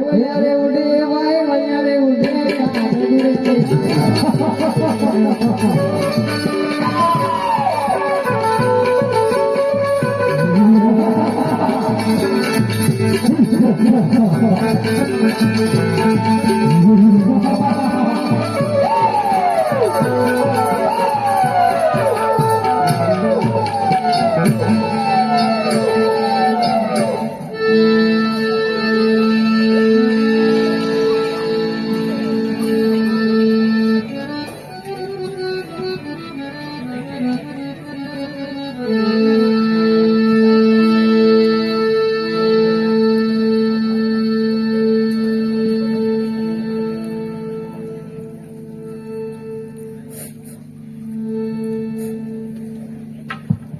વૈયારે ઉડે ભાઈ વૈયારે ઉડે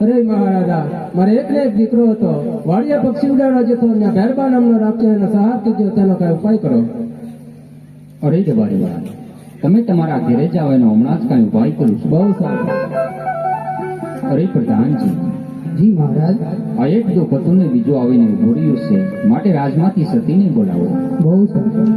અરે મહારાજા, મારે એકને એક દીકરો હતો, વાડિયા પક્ષી ઉડાડવા જતો, ભેરબા નામનો રાખ્યો, એનો સહાર કીધો, તેનો કઈ ઉપાય કરો. અરે જવારી વાળા, તમે તમારા ઘરે જાવ એનો હમણાં જ કઈ ઉપાય કરું છું. બહુ સારું. અરે પ્રધાનજી, જી મહારાજ. આ એક દુઃખ હતું ને બીજું આવીને ઉભો રહ્યું છે, માટે રાજમાંથી સતીને બોલાવો. બહુ સારું.